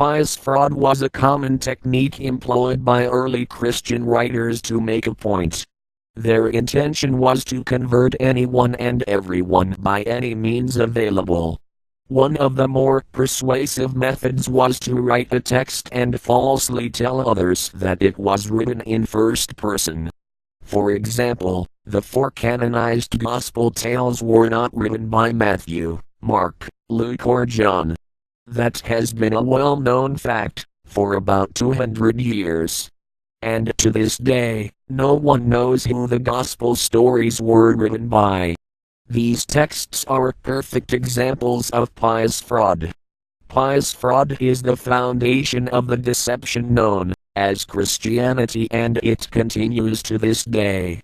Pious fraud was a common technique employed by early Christian writers to make a point. Their intention was to convert anyone and everyone by any means available. One of the more persuasive methods was to write a text and falsely tell others that it was written in first person. For example, the four canonized Gospel tales were not written by Matthew, Mark, Luke or John. That has been a well-known fact for about 200 years. And to this day, no one knows who the Gospel stories were written by. These texts are perfect examples of pious fraud. Pious fraud is the foundation of the deception known as Christianity, and it continues to this day.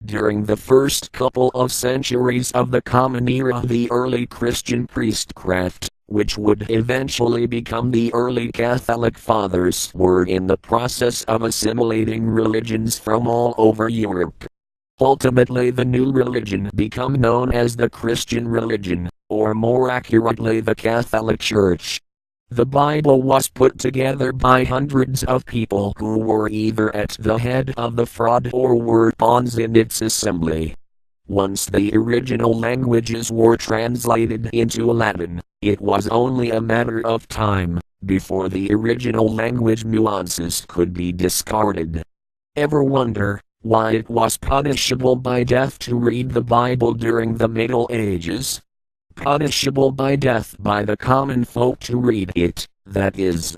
During the first couple of centuries of the Common Era, the early Christian priestcraft, which would eventually become the early Catholic Fathers, were in the process of assimilating religions from all over Europe. Ultimately, the new religion became known as the Christian religion, or more accurately the Catholic Church. The Bible was put together by hundreds of people who were either at the head of the fraud or were pawns in its assembly. Once the original languages were translated into Latin, it was only a matter of time before the original language nuances could be discarded. Ever wonder why it was punishable by death to read the Bible during the Middle Ages? Punishable by death by the common folk to read it, that is.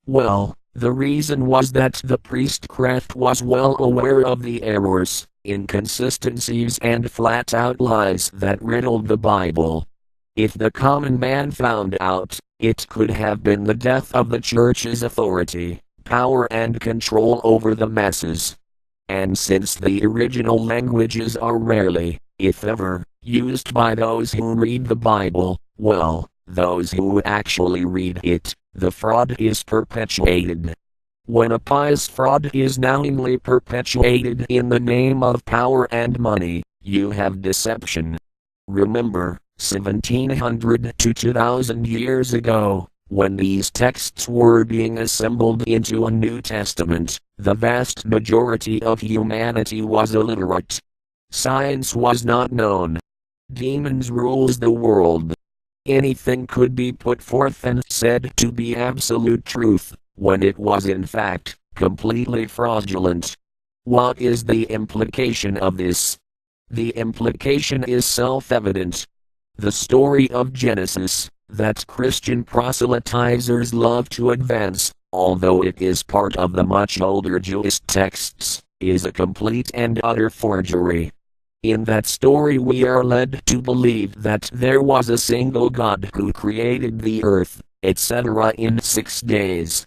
Well, the reason was that the priestcraft was well aware of the errors, inconsistencies and flat-out lies that riddled the Bible. If the common man found out, it could have been the death of the Church's authority, power and control over the masses. And since the original languages are rarely, if ever, used by those who read the Bible, well, those who actually read it, the fraud is perpetuated. When a pious fraud is knowingly perpetuated in the name of power and money, you have deception. Remember, 1700 to 2000 years ago, when these texts were being assembled into a New Testament, the vast majority of humanity was illiterate. Science was not known. Demons rules the world. Anything could be put forth and said to be absolute truth, when it was in fact completely fraudulent. What is the implication of this? The implication is self-evident. The story of Genesis, that Christian proselytizers love to advance, although it is part of the much older Jewish texts, is a complete and utter forgery. In that story we are led to believe that there was a single God who created the earth, etc. in 6 days.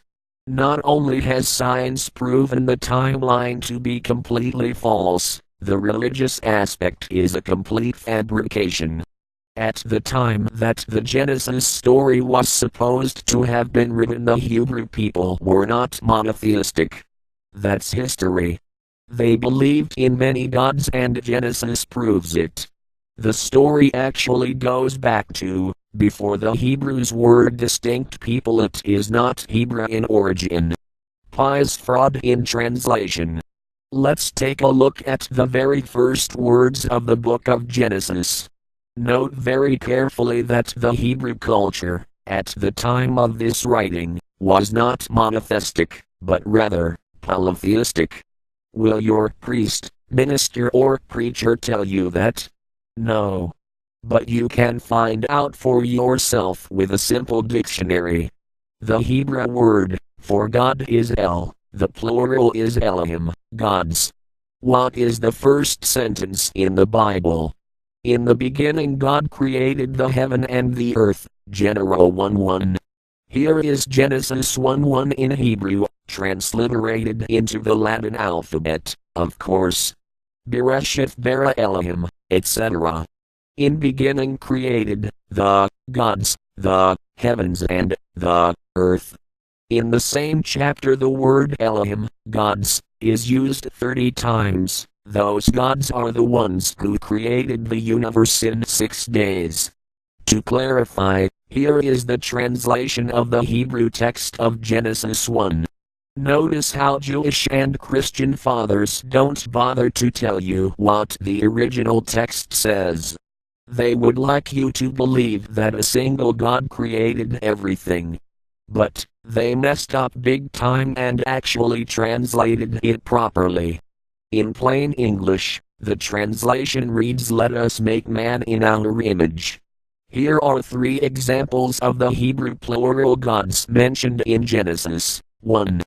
Not only has science proven the timeline to be completely false, the religious aspect is a complete fabrication. At the time that the Genesis story was supposed to have been written, the Hebrew people were not monotheistic. That's history. They believed in many gods and Genesis proves it. The story actually goes back to before the Hebrews were a distinct people. It is not Hebrew in origin. Pious fraud in translation. Let's take a look at the very first words of the book of Genesis. Note very carefully that the Hebrew culture, at the time of this writing, was not monotheistic, but rather polytheistic. Will your priest, minister or preacher tell you that? No. But you can find out for yourself with a simple dictionary. The Hebrew word for God is El, the plural is Elohim, gods. What is the first sentence in the Bible? In the beginning God created the heaven and the earth, Genesis 1:1. Here is Genesis 1:1 in Hebrew, transliterated into the Latin alphabet, of course. Bereshith bara Elohim, etc. In beginning created, the gods, the heavens and the earth. In the same chapter the word Elohim, gods, is used 30 times. Those gods are the ones who created the universe in 6 days. To clarify, Here is the translation of the Hebrew text of Genesis 1. Notice how Jewish and Christian fathers don't bother to tell you what the original text says. They would like you to believe that a single God created everything. But they messed up big time and actually translated it properly. In plain English, the translation reads, "Let us make man in our image." Here are 3 examples of the Hebrew plural gods mentioned in Genesis 1.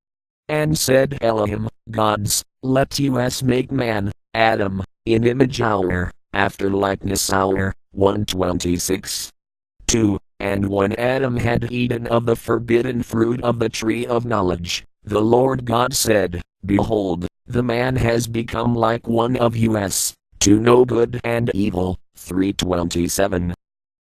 And said Elohim, gods, let us make man, Adam, in image our, after likeness our, 1:26. 2. And when Adam had eaten of the forbidden fruit of the tree of knowledge, the Lord God said, Behold, the man has become like one of us, to know good and evil, 3:27.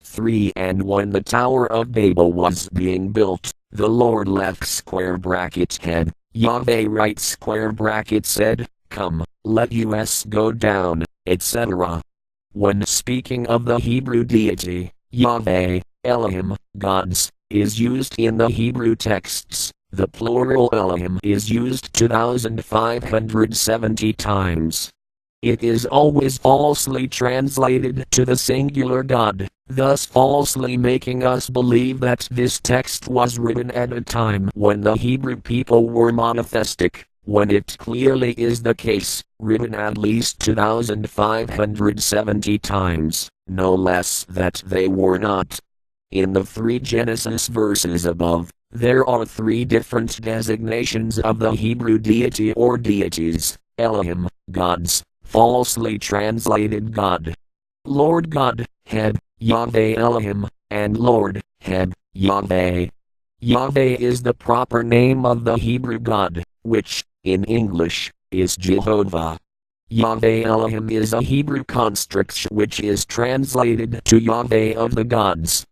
3. And when the Tower of Babel was being built, the Lord left square bracket head, Yahweh right square bracket said, Come, let us go down, etc. When speaking of the Hebrew deity, Yahweh, Elohim, gods, is used in the Hebrew texts, the plural Elohim is used 2,570 times. It is always falsely translated to the singular God, thus falsely making us believe that this text was written at a time when the Hebrew people were monotheistic, when it clearly is the case, written at least 2,570 times, no less that they were not. In the 3 Genesis verses above, there are 3 different designations of the Hebrew deity or deities, Elohim, gods, falsely translated God. Lord God, head, Yahweh Elohim, and Lord, head, Yahweh. Yahweh is the proper name of the Hebrew God, which, in English, is Jehovah. Yahweh Elohim is a Hebrew construct which is translated to Yahweh of the gods.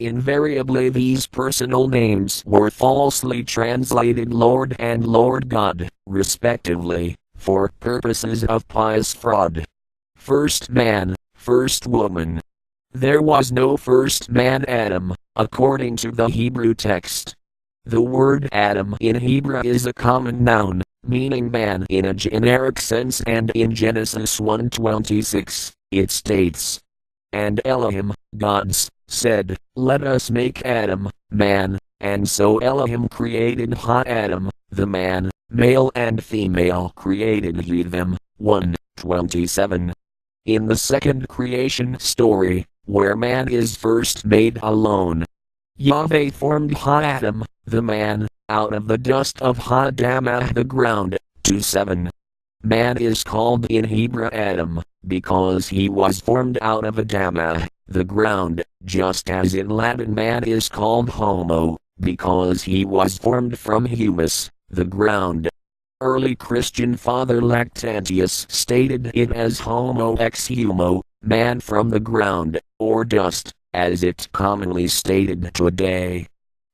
Invariably these personal names were falsely translated Lord and Lord God, respectively, for purposes of pious fraud. First man, first woman. There was no first man Adam, according to the Hebrew text. The word Adam in Hebrew is a common noun, meaning man in a generic sense, and in Genesis 1:26, it states, And Elohim, gods, said, Let us make Adam, man, and so Elohim created Adam, the man, male and female created he them, 1:27. In the second creation story, where man is first made alone, Yahweh formed Adam, the man, out of the dust of Adamah the ground, 2:7. Man is called in Hebrew Adam, because he was formed out of Adamah, the ground, just as in Latin man is called Homo, because he was formed from humus, the ground. Early Christian father Lactantius stated it as Homo ex humo, man from the ground, or dust, as it's commonly stated today.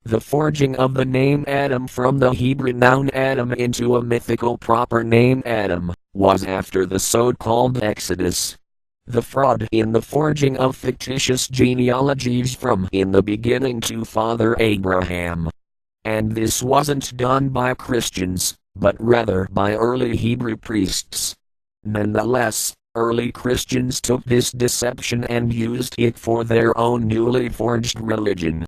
The forging of the name Adam from the Hebrew noun Adam into a mythical proper name Adam, was after the so-called Exodus. The fraud in the forging of fictitious genealogies from in the beginning to Father Abraham. And this wasn't done by Christians, but rather by early Hebrew priests. Nonetheless, early Christians took this deception and used it for their own newly forged religion.